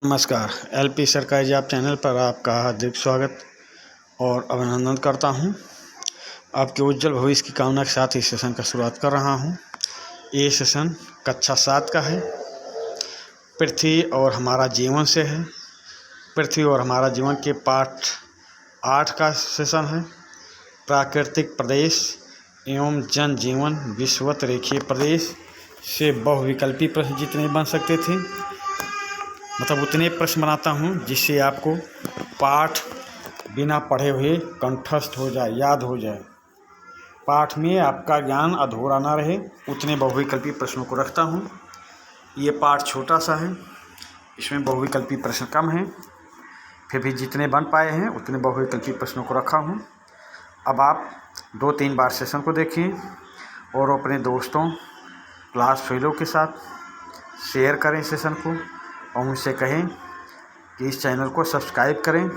नमस्कार। एलपी सरकारी job channel पर आपका हार्दिक स्वागत और अभिनंदन करता हूं। आपके उज्जवल भविष्य की कामना के साथ इस सेशन का शुरुआत कर रहा हूं। ये सेशन कक्षा 7 का है। पृथ्वी और हमारा जीवन से है। पृथ्वी और हमारा जीवन के पाठ 8 का सेशन है। प्राकृतिक प्रदेश एवं जनजीवन विषुवत रेखीय प्रदेश से बहुविकल्पी प्रश्न जितने बन सकते थे, मतलब उतने प्रश्न बनाता हूँ जिससे आपको पाठ बिना पढ़े हुए कंठस्थ हो जाए, याद हो जाए, पाठ में आपका ज्ञान अधूरा ना रहे, उतने बहुविकल्पी प्रश्नों को रखता हूँ। ये पाठ छोटा सा है, इसमें बहुविकल्पी प्रश्न कम हैं, फिर भी जितने बन पाए हैं उतने बहुविकल्पी प्रश्नों को रखा हूँ। अब आप 2-3 बार सेशन को देखिए और अपने दोस्तों, क्लास फेलो के साथ शेयर करें सेशन को और मुझसे कहें कि इस चैनल को सब्सक्राइब करें।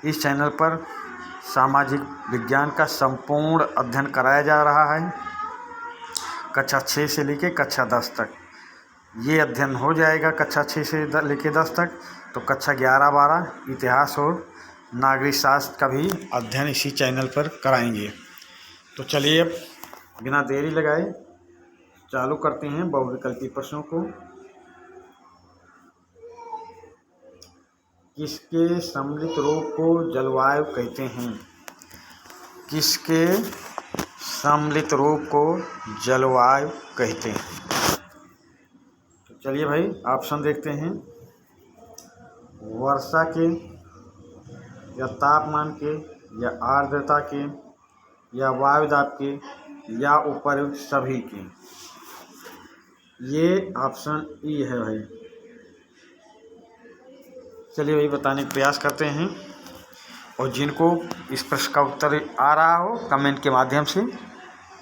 इस चैनल पर सामाजिक विज्ञान का संपूर्ण अध्ययन कराया जा रहा है। कक्षा 6 से लेकर कक्षा 10 तक ये अध्ययन हो जाएगा। कक्षा 6 से लेकर 10 तक तो कक्षा 11-12 इतिहास और नागरिक शास्त्र का भी अध्ययन इसी चैनल पर कराएंगे। तो चलिए अब बिना देरी लगाए चालू करते हैं बहुविकल्पी प्रश्नों को। किसके सम्मिलित रूप को जलवायु कहते हैं? किसके सम्मिलित रूप को जलवायु कहते हैं? तो चलिए भाई ऑप्शन देखते हैं। वर्षा के, या तापमान के, या आर्द्रता के, या वायुदाब के, या उपर्युक्त सभी के। ये ऑप्शन ई है भाई। चलिए भाई बताने का प्रयास करते हैं और जिनको इस प्रश्न का उत्तर आ रहा हो कमेंट के माध्यम से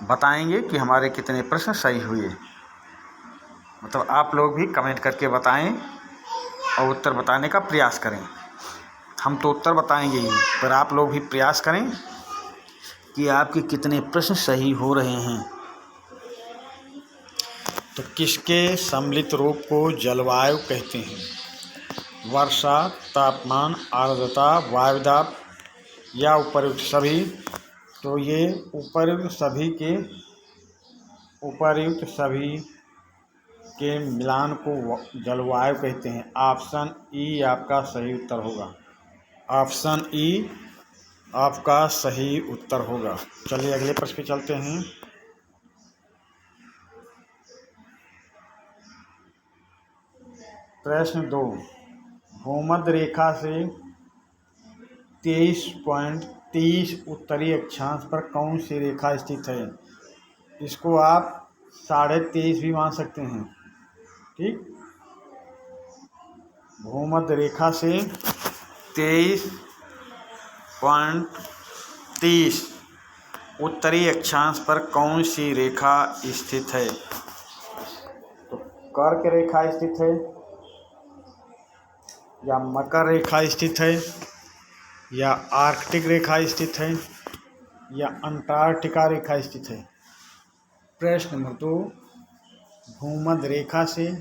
बताएंगे कि हमारे कितने प्रश्न सही हुए। मतलब आप लोग भी कमेंट करके बताएं और उत्तर बताने का प्रयास करें। हम तो उत्तर बताएंगे ही, पर आप लोग भी प्रयास करें कि आपके कितने प्रश्न सही हो रहे हैं। तो किसके सम्मिलित रूप को जलवायु कहते हैं? वर्षा, तापमान, आर्द्रता, वायुदाब या उपर्युक्त सभी। तो ये उपर्युक्त सभी के मिलान को जलवायु कहते हैं। ऑप्शन ई आपका सही उत्तर होगा। ऑप्शन ई आपका सही उत्तर होगा। चलिए अगले प्रश्न पे चलते हैं। प्रश्न 2। भूमध्य रेखा से 23.30 उत्तरी अक्षांश पर कौन सी रेखा स्थित है? इसको आप 23.5 भी मान सकते हैं। ठीक, भूमध्य रेखा से 23.30 उत्तरी अक्षांश पर कौन सी रेखा स्थित है? तो कर्क रेखा स्थित है, या मकर रेखा स्थित है, या आर्कटिक रेखा स्थित है, या अंटार्कटिका रेखा स्थित है। प्रश्न नंबर 2। भूमध्य रेखा से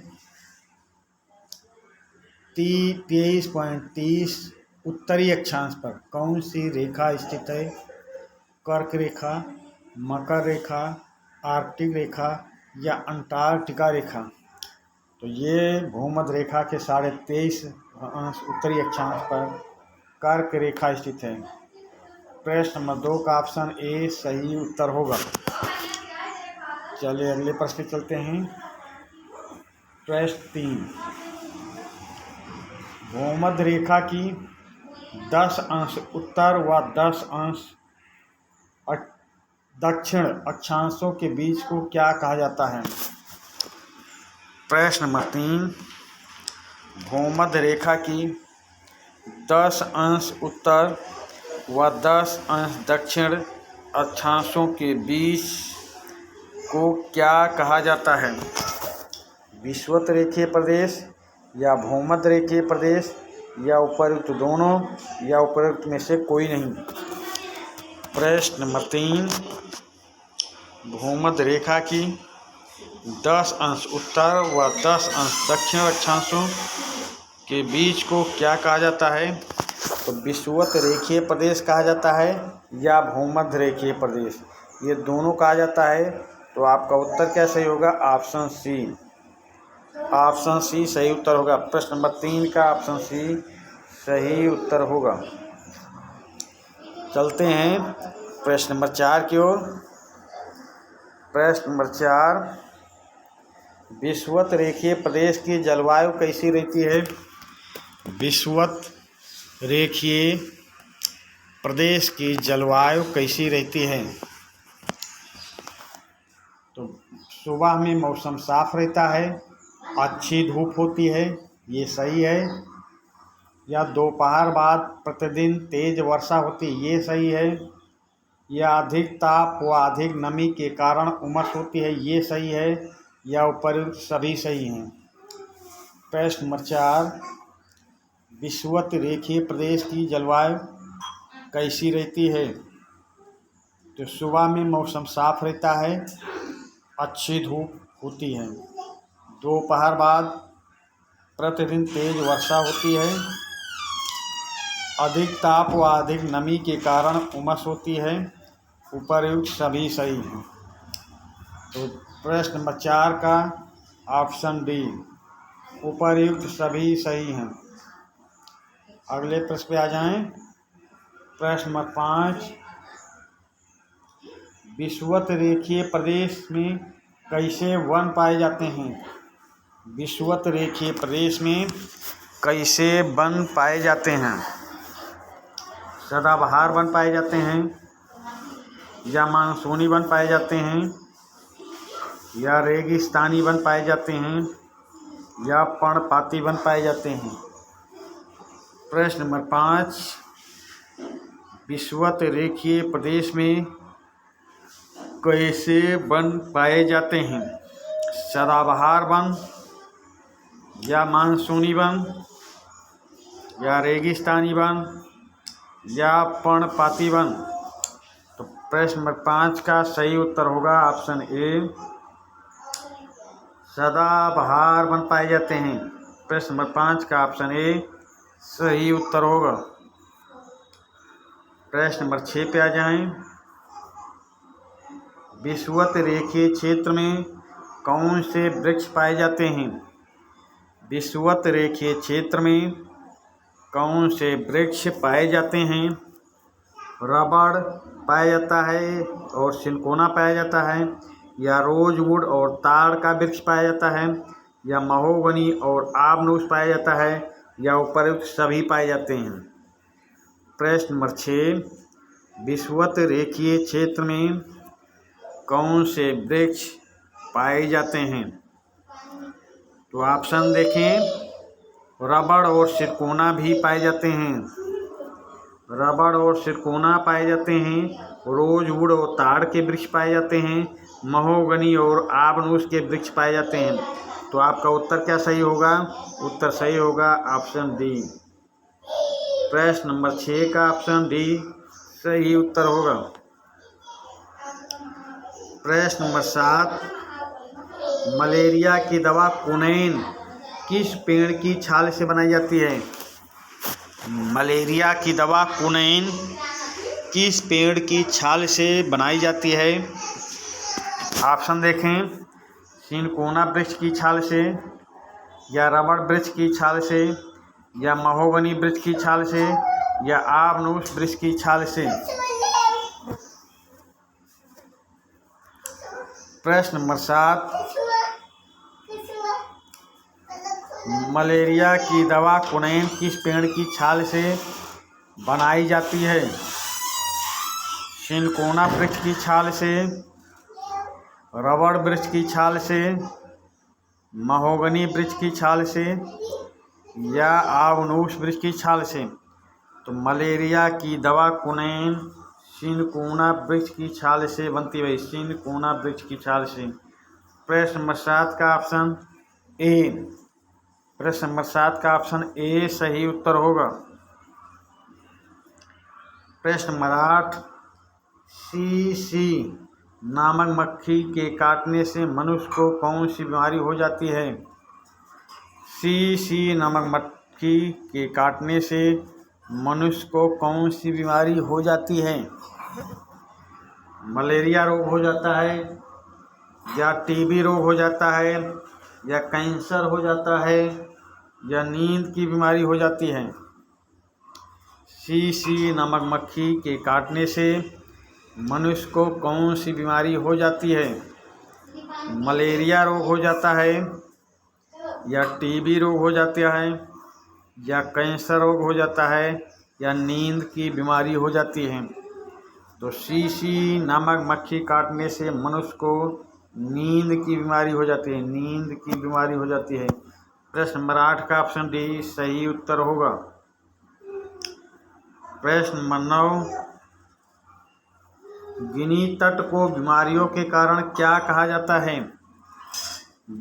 23.30 उत्तरी अक्षांश पर कौन सी रेखा स्थित है? कर्क रेखा, मकर रेखा, आर्कटिक रेखा या अंटार्कटिका रेखा। तो ये भूमध्य रेखा के 23.5 उत्तरी अक्षांश पर कर्क रेखा स्थित है। प्रश्न नंबर 2 का ऑप्शन ए सही उत्तर होगा। चलिए अगले प्रश्न पे चलते हैं। प्रश्न 3। भूमध्य रेखा की 10 अंश उत्तर व 10 अंश दक्षिण अक्षांशों के बीच को क्या कहा जाता है? प्रश्न नंबर 3। भूमध्य रेखा की 10 अंश उत्तर व 10 अंश दक्षिण अक्षांशों के बीच को क्या कहा जाता है? विषुवत रेखीय प्रदेश, या भूमध्य रेखीय प्रदेश, या उपर्युक्त दोनों, या उपर्युक्त में से कोई नहीं। प्रश्न नंबर 3। भूमध्य रेखा की 10 अंश उत्तर व 10 अंश दक्षिण अक्षांशों के बीच को क्या कहा जाता है? तो विषुवत रेखीय प्रदेश कहा जाता है या भूमध्य रेखीय प्रदेश, ये दोनों कहा जाता है। तो आपका उत्तर क्या सही होगा? Option C. ऑप्शन सी सही उत्तर होगा। प्रश्न नंबर 3 का ऑप्शन सी सही उत्तर होगा। चलते हैं प्रश्न नंबर 4 की ओर। प्रश्न नंबर 4, विषुवत रेखीय प्रदेश की जलवायु कैसी रहती है? विषुवत रेखीय प्रदेश की जलवायु कैसी रहती है? तो सुबह में मौसम साफ रहता है, अच्छी धूप होती है, ये सही है। या दोपहर बाद प्रतिदिन तेज वर्षा होती है, ये सही है। या अधिक ताप व अधिक नमी के कारण उमस होती है, ये सही है। या उपर्युक्त सभी सही हैं। प्रश्न नंबर 4, विषुवत रेखीय प्रदेश की जलवायु कैसी रहती है? तो सुबह में मौसम साफ रहता है, अच्छी धूप होती है, दोपहर बाद प्रतिदिन तेज वर्षा होती है, अधिक ताप व अधिक नमी के कारण उमस होती है, उपर्युक्त सभी सही हैं। तो प्रश्न नंबर 4 का ऑप्शन डी, उपर्युक्त सभी सही हैं। अगले प्रश्न पे आ जाएं। प्रश्न नंबर 5, विषुवत रेखीय प्रदेश में कैसे वन पाए जाते हैं? विषुवत रेखीय प्रदेश में कैसे वन पाए जाते हैं? सदाबहार वन पाए जाते हैं, या मानसूनी वन पाए जाते हैं, या रेगिस्तानी वन पाए जाते हैं, या पर्णपाती वन पाए जाते हैं? प्रश्न नंबर 5, विषुवत रेखीय प्रदेश में कैसे वन पाए जाते हैं? सदाबहार वन, या मानसूनी वन, या रेगिस्तानी वन, या पर्णपाती वन? तो प्रश्न नंबर 5 का सही उत्तर होगा ऑप्शन ए, सदाबहार वन पाए जाते हैं। प्रश्न नंबर 5 का ऑप्शन ए सही उत्तर होगा। प्रश्न नंबर 6 पे आ जाएं। विषुवत रेखीय क्षेत्र में कौन से वृक्ष पाए जाते हैं? विषुवत रेखीय क्षेत्र में कौन से वृक्ष पाए जाते हैं? रबड़ पाया जाता है और सिनकोना पाया जाता है, या रोजवुड और ताड़ का वृक्ष पाया जाता है, या महोगनी और आबनूस पाया जाता है, या उपर्युक्त सभी पाए जाते हैं? प्रश्न नंबर 6, विषुवत रेखीय क्षेत्र में कौन से वृक्ष पाए जाते हैं? तो ऑप्शन देखें, रबड़ और सिरकोना भी पाए जाते हैं, रबड़ और सिरकोना पाए जाते हैं, रोजवुड और ताड़ के वृक्ष पाए जाते हैं, महोगनी और आबनूस के वृक्ष पाए जाते हैं। तो आपका उत्तर क्या सही होगा? उत्तर सही होगा ऑप्शन डी। प्रश्न नंबर 6 का ऑप्शन डी सही उत्तर होगा। प्रश्न नंबर 7, मलेरिया की दवा क्विनोन किस पेड़ की छाल से बनाई जाती है? मलेरिया की दवा क्विनोन किस पेड़ की छाल से बनाई जाती है? ऑप्शन देखें, सिनकोना वृक्ष की छाल से, या रबड़ वृक्ष की छाल से, या महोगनी वृक्ष की छाल से, या आबनूस वृक्ष की छाल से? प्रश्न नंबर 7, मलेरिया की दवा क्विनोन किस पेड़ की छाल से बनाई जाती है? सिनकोना वृक्ष की छाल से, रबड़ वृक्ष की छाल से, महोगनी वृक्ष की छाल से, या आबनूस वृक्ष की छाल से? तो मलेरिया की दवा क्विनोन सिनकोना वृक्ष की छाल से बनती है, सिनकोना वृक्ष की छाल से। प्रश्न नंबर 7 का ऑप्शन ए, प्रश्न नंबर 7 का ऑप्शन ए सही उत्तर होगा। प्रश्न नंबर 8, सीसी नामक मक्खी के काटने से मनुष्य को कौन सी बीमारी हो जाती है? सीसी नामक मधुमक्खी के काटने से मनुष्य को कौन सी बीमारी हो जाती है? मलेरिया रोग हो जाता है, या टीबी रोग हो जाता है, या कैंसर हो जाता है, या नींद की बीमारी हो जाती है? सी नामक मक्खी के काटने से मनुष्य को कौन सी बीमारी हो जाती है? मलेरिया रोग हो जाता है, या टीबी रोग हो जाता है, या कैंसर रोग हो जाता है, या नींद की बीमारी हो जाती है? तो सी नामक मक्खी काटने से मनुष्य को नींद की बीमारी हो जाती है। नींद की बीमारी हो जाती है। प्रश्न नंबर 8 का ऑप्शन डी सही उत्तर होगा। प्रश्न नंबर 9, गिनी तट को बीमारियों के कारण क्या कहा जाता है?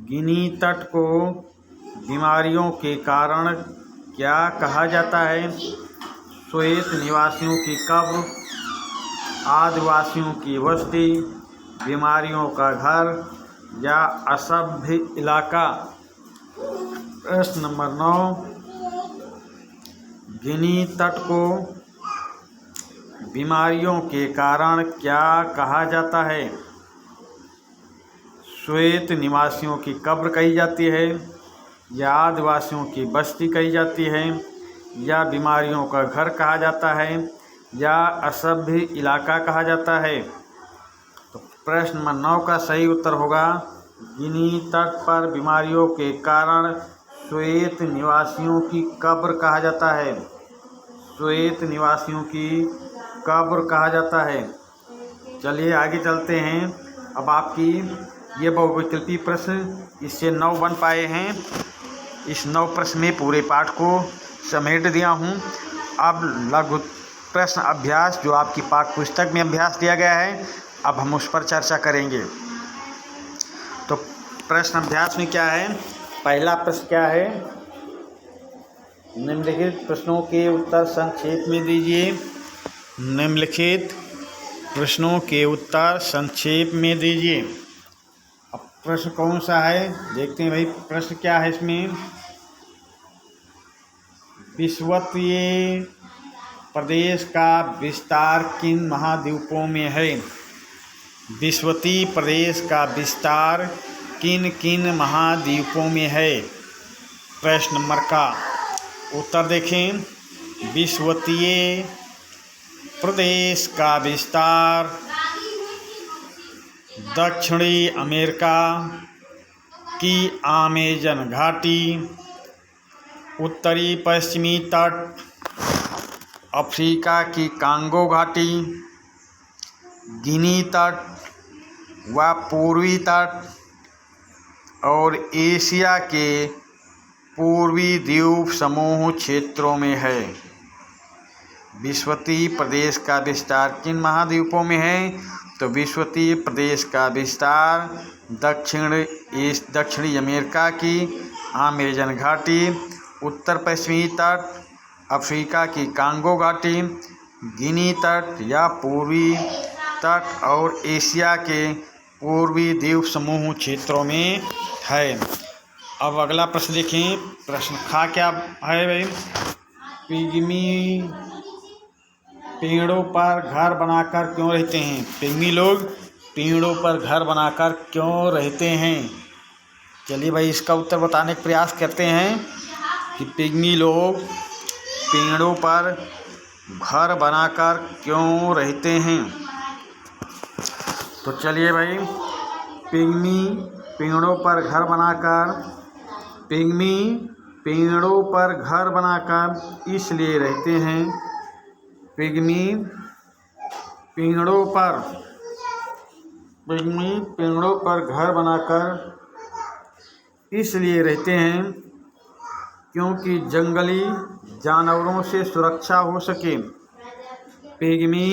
गिनी तट को बीमारियों के कारण क्या कहा जाता है? श्वेत निवासियों की कब्र, आदिवासियों की बस्ती, बीमारियों का घर, या असभ्य इलाका? प्रश्न नंबर 9, गिनी तट को बीमारियों के कारण क्या कहा जाता है? श्वेत निवासियों की कब्र कही जाती है, या आदिवासियों की बस्ती कही जाती है, या बीमारियों का घर कहा जाता है, या असभ्य इलाका कहा जाता है? तो प्रश्न नंबर 9 का सही उत्तर होगा गिनी तट पर बीमारियों के कारण श्वेत निवासियों की कब्र कहा जाता है। श्वेत निवासियों की कब्र कहा जाता है। चलिए आगे चलते हैं। अब आपकी ये बहुविकल्पी प्रश्न इससे 9 बन पाए हैं। इस 9 प्रश्न में पूरे पाठ को समेट दिया हूँ। अब लघु प्रश्न अभ्यास जो आपकी पाठ्य पुस्तक में अभ्यास दिया गया है, अब हम उस पर चर्चा करेंगे। तो प्रश्न अभ्यास में क्या है? पहला प्रश्न क्या है? निम्नलिखित प्रश्नों के उत्तर संक्षेप में दीजिए। निम्नलिखित प्रश्नों के उत्तर संक्षेप में दीजिए। अब प्रश्न कौन सा है देखते हैं भाई। प्रश्न क्या है इसमें? विषुवतीय प्रदेश का विस्तार किन महाद्वीपों में है? विषुवतीय प्रदेश का विस्तार किन किन महाद्वीपों में है? प्रश्न नंबर का उत्तर देखें। विषुवतीय प्रदेश का विस्तार दक्षिणी अमेरिका की अमेज़न घाटी, उत्तरी पश्चिमी तट अफ्रीका की कांगो घाटी, गिनी तट व पूर्वी तट और एशिया के पूर्वी द्वीप समूह क्षेत्रों में है। विषुवतीय प्रदेश का विस्तार किन महाद्वीपों में है? तो विषुवतीय प्रदेश का विस्तार दक्षिणी अमेरिका की अमेज़न घाटी, उत्तर पश्चिमी तट अफ्रीका की कांगो घाटी, गिनी तट या पूर्वी तट और एशिया के पूर्वी द्वीप समूह क्षेत्रों में है। अब अगला प्रश्न देखें। प्रश्न खा क्या है भाई? पिग्मी पेड़ों पर घर बनाकर क्यों रहते हैं? पिग्मी लोग पेड़ों पर घर बनाकर क्यों रहते हैं? चलिए भाई इसका उत्तर बताने का प्रयास करते हैं कि पिग्मी लोग पेड़ों पर घर बनाकर क्यों रहते हैं। तो चलिए भाई, पिग्मी पेड़ों पर घर बनाकर इसलिए रहते हैं। पिग्मी पेड़ों पर घर बनाकर इसलिए रहते हैं क्योंकि जंगली जानवरों से सुरक्षा हो सके। पिग्मी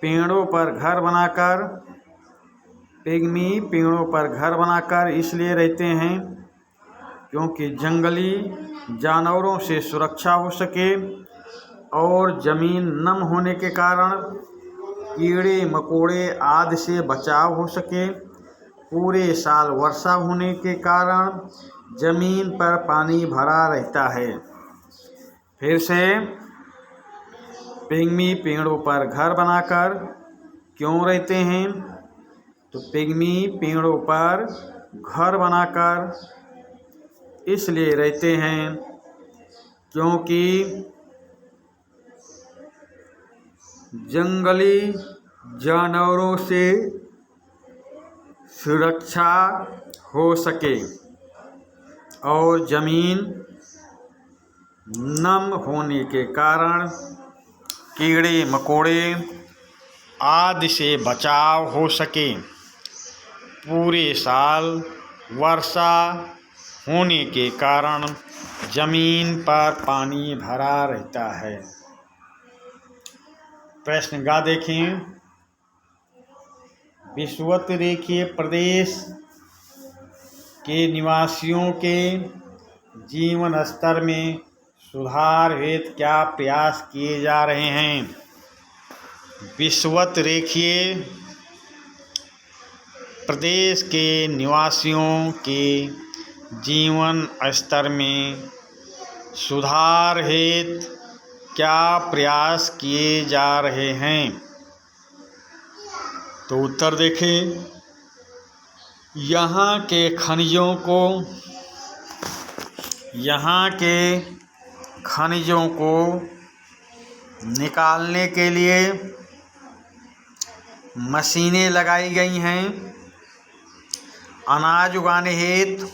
पेड़ों पर घर बनाकर इसलिए रहते हैं क्योंकि जंगली जानवरों से सुरक्षा हो सके और ज़मीन नम होने के कारण कीड़े मकोड़े आदि से बचाव हो सके। पूरे साल वर्षा होने के कारण ज़मीन पर पानी भरा रहता है। फिर से, पिग्मी पेड़ों पर घर बनाकर क्यों रहते हैं? तो पिग्मी पेड़ों पर घर बनाकर इसलिए रहते हैं क्योंकि जंगली जानवरों से सुरक्षा हो सके और ज़मीन नम होने के कारण कीड़े मकोड़े आदि से बचाव हो सके। पूरे साल वर्षा होने के कारण जमीन पर पानी भरा रहता है। प्रश्न गा देखें। विषुवतरेखीय प्रदेश के निवासियों के जीवन स्तर में सुधार हेतु क्या प्रयास किए जा रहे हैं? विषुवतरेखीय प्रदेश के निवासियों के जीवन स्तर में सुधार हेतु क्या प्रयास किए जा रहे हैं? तो उत्तर देखें। यहाँ के खनिजों को निकालने के लिए मशीनें लगाई गई हैं। अनाज उगाने हेतु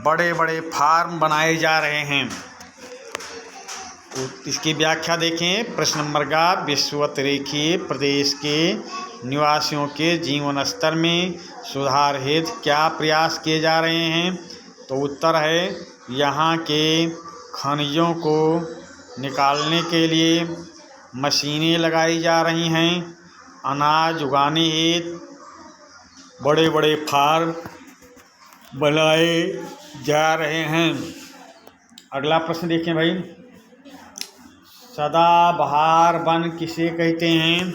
बड़े बड़े फार्म बनाए जा रहे हैं। तो इसकी व्याख्या देखें। प्रश्न नंबर का, विषुवतरेखीय प्रदेश के निवासियों के जीवन स्तर में सुधार हेतु क्या प्रयास किए जा रहे हैं? तो उत्तर है, यहाँ के खनिजों को निकालने के लिए मशीनें लगाई जा रही हैं। अनाज उगाने हेतु बड़े बड़े फार्म बनाए जा रहे हैं। अगला प्रश्न देखें भाई। सदाबहार वन किसे कहते हैं?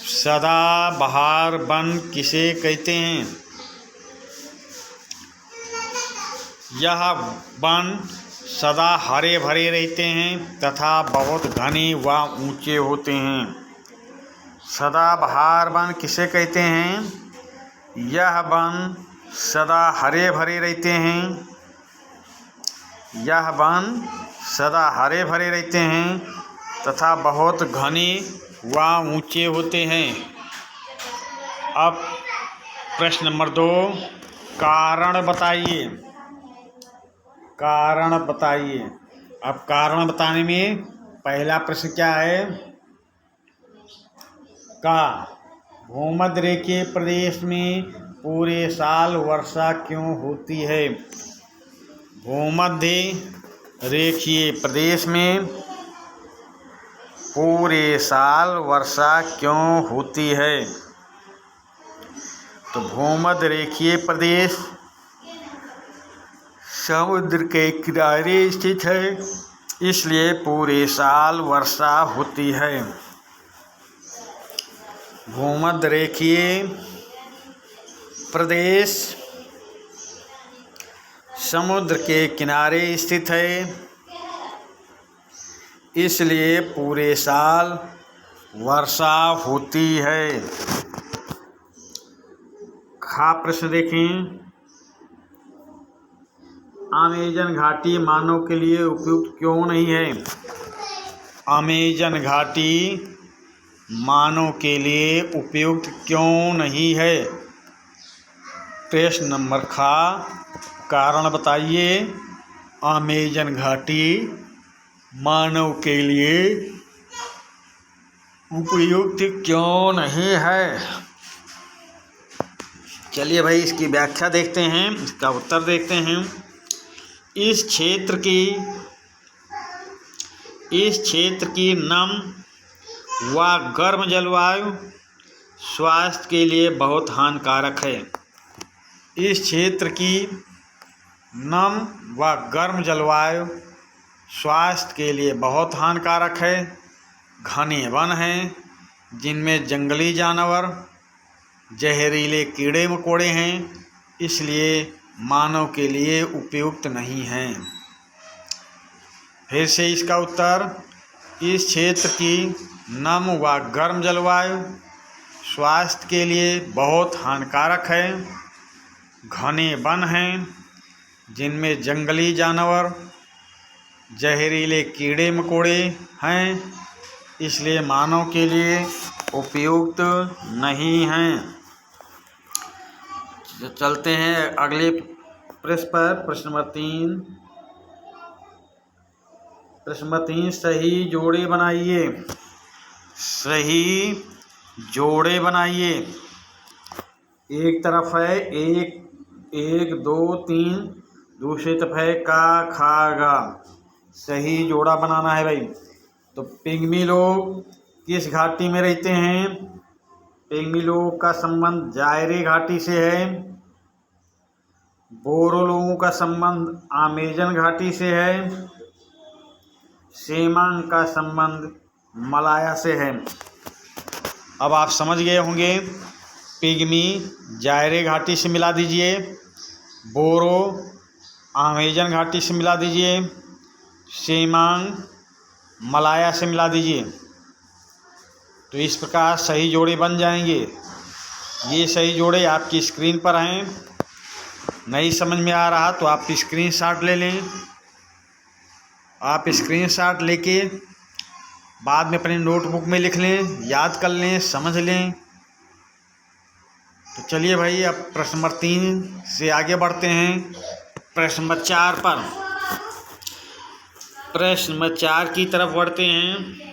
सदाबहार वन किसे कहते हैं? यह वन सदा हरे भरे रहते हैं तथा बहुत घने व ऊंचे होते हैं। सदाबहार वन किसे कहते हैं? यह वन सदा हरे भरे रहते हैं। यह वन सदा हरे भरे रहते हैं तथा बहुत घने व ऊंचे होते हैं। अब प्रश्न नंबर 2, कारण बताइए। कारण बताइए। अब कारण बताने में पहला प्रश्न क्या है? का भूमध्य रेखीय प्रदेश में पूरे साल वर्षा क्यों होती है? भूमध्य रेखीय प्रदेश में पूरे साल वर्षा क्यों होती है? तो भूमध्य रेखीय प्रदेश समुद्र के किनारे स्थित है, इसलिए पूरे साल वर्षा होती है। भूमध्य रेखीय प्रदेश समुद्र के किनारे स्थित है, इसलिए पूरे साल वर्षा होती है। खा प्रश्न देखें। अमेजन घाटी मानव के लिए उपयुक्त क्यों नहीं है? अमेजन घाटी मानव के लिए उपयुक्त क्यों नहीं है? प्रश्न नंबर खा, कारण बताइए। अमेजन घाटी मानव के लिए उपयुक्त क्यों नहीं है? चलिए भाई इसकी व्याख्या देखते हैं, इसका उत्तर देखते हैं। इस क्षेत्र की नम व गर्म जलवायु स्वास्थ्य के लिए बहुत हानिकारक है। इस क्षेत्र की नम व गर्म जलवायु स्वास्थ्य के लिए बहुत हानिकारक है। घने वन हैं जिनमें जंगली जानवर, जहरीले कीड़े मकोड़े हैं, इसलिए मानव के लिए उपयुक्त नहीं हैं। फिर से इसका उत्तर, इस क्षेत्र की नम व गर्म जलवायु स्वास्थ्य के लिए बहुत हानिकारक है। घने वन हैं जिनमें जंगली जानवर, जहरीले कीड़े मकोड़े हैं, इसलिए मानव के लिए उपयुक्त नहीं हैं। चलते हैं अगले प्रश्न पर। प्रश्न नंबर 3 सही जोड़े बनाइए। सही जोड़े बनाइए। एक तरफ है 1 2 3, दूसरी तरफ है का खा गा। सही जोड़ा बनाना है भाई। तो पिग्मी लोग किस घाटी में रहते हैं? पिग्मी लोगों का संबंध जायरे घाटी से है। बोरो लोगों का संबंध अमेजन घाटी से है। सेमांग का संबंध मलाया से है। अब आप समझ गए होंगे। पिग्मी जायरे घाटी से मिला दीजिए, बोरो अमेजन घाटी से मिला दीजिए, सेमांग मलाया से मिला दीजिए। तो इस प्रकार सही जोड़े बन जाएंगे। ये सही जोड़े आपकी स्क्रीन पर हैं। नहीं समझ में आ रहा तो आप स्क्रीनशॉट ले लें। आप स्क्रीनशॉट लेके बाद में अपनी नोटबुक में लिख लें, याद कर लें, समझ लें। तो चलिए भाई, अब प्रश्न नंबर 3 से आगे बढ़ते हैं प्रश्न नंबर 4 पर। प्रश्न नंबर 4 की तरफ बढ़ते हैं।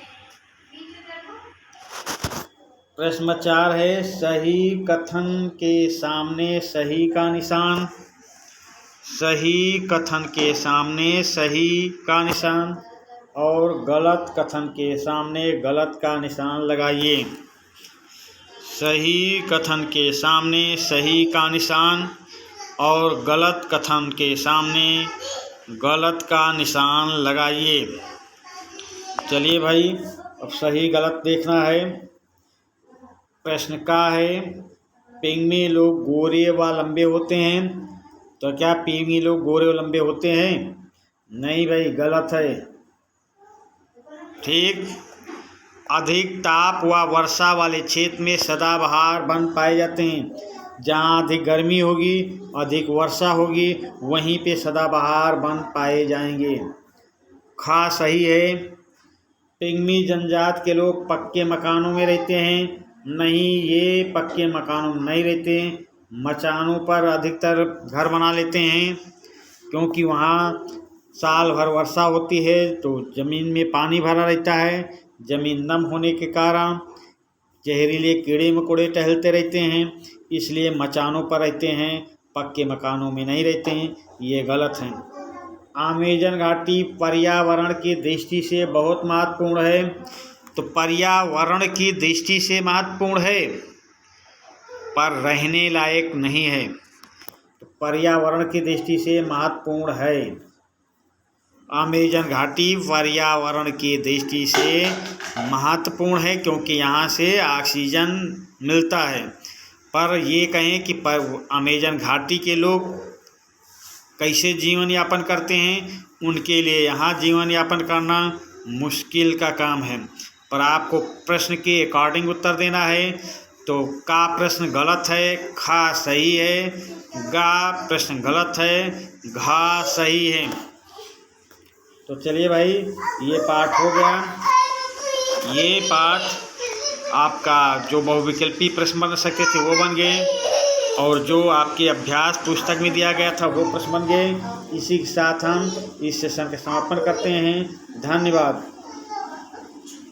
प्रश्न नंबर 4 है सही कथन के सामने सही का निशान। सही कथन के सामने सही का निशान और गलत कथन के सामने गलत का निशान लगाइए। सही कथन के सामने सही का निशान और गलत कथन के सामने गलत का निशान लगाइए। चलिए भाई, अब सही गलत देखना है। प्रश्न का है पिग्मी लोग गोरे व लंबे होते हैं। तो क्या पिग्मी लोग गोरे व लंबे होते हैं? नहीं भाई, गलत है। ठीक। अधिक ताप व वर्षा वाले क्षेत्र में सदाबहार वन पाए जाते हैं। जहाँ अधिक गर्मी होगी, अधिक वर्षा होगी, वहीं पे सदाबहार वन पाए जाएंगे। खा सही है। पिग्मी जनजाति के लोग पक्के मकानों में रहते हैं। नहीं, ये पक्के मकानों में नहीं रहते। मचानों पर अधिकतर घर बना लेते हैं, क्योंकि वहाँ साल भर वर्षा होती है तो ज़मीन में पानी भरा रहता है। ज़मीन नम होने के कारण जहरीले कीड़े मकोड़े टहलते रहते हैं, इसलिए मचानों पर रहते हैं, पक्के मकानों में नहीं रहते हैं। ये गलत है। अमेजन घाटी पर्यावरण की दृष्टि से बहुत महत्वपूर्ण है। तो पर्यावरण की दृष्टि से महत्वपूर्ण है पर रहने लायक नहीं है। तो पर्यावरण की दृष्टि से महत्वपूर्ण है। अमेजन घाटी पर्यावरण की दृष्टि से महत्वपूर्ण है क्योंकि यहाँ से ऑक्सीजन मिलता है। पर ये कहें कि अमेजन घाटी के लोग कैसे जीवन यापन करते हैं, उनके लिए यहाँ जीवन यापन करना मुश्किल का काम है। पर आपको प्रश्न के अकॉर्डिंग उत्तर देना है। तो का प्रश्न गलत है, खा सही है, गा प्रश्न गलत है, घा सही है। तो चलिए भाई, ये पाठ हो गया। ये पाठ आपका जो बहुविकल्पी प्रश्न बन सकते थे वो बन गए, और जो आपके अभ्यास पुस्तक में दिया गया था वो प्रश्न बन गए। इसी के साथ हम इस सेशन का समापन करते हैं। धन्यवाद।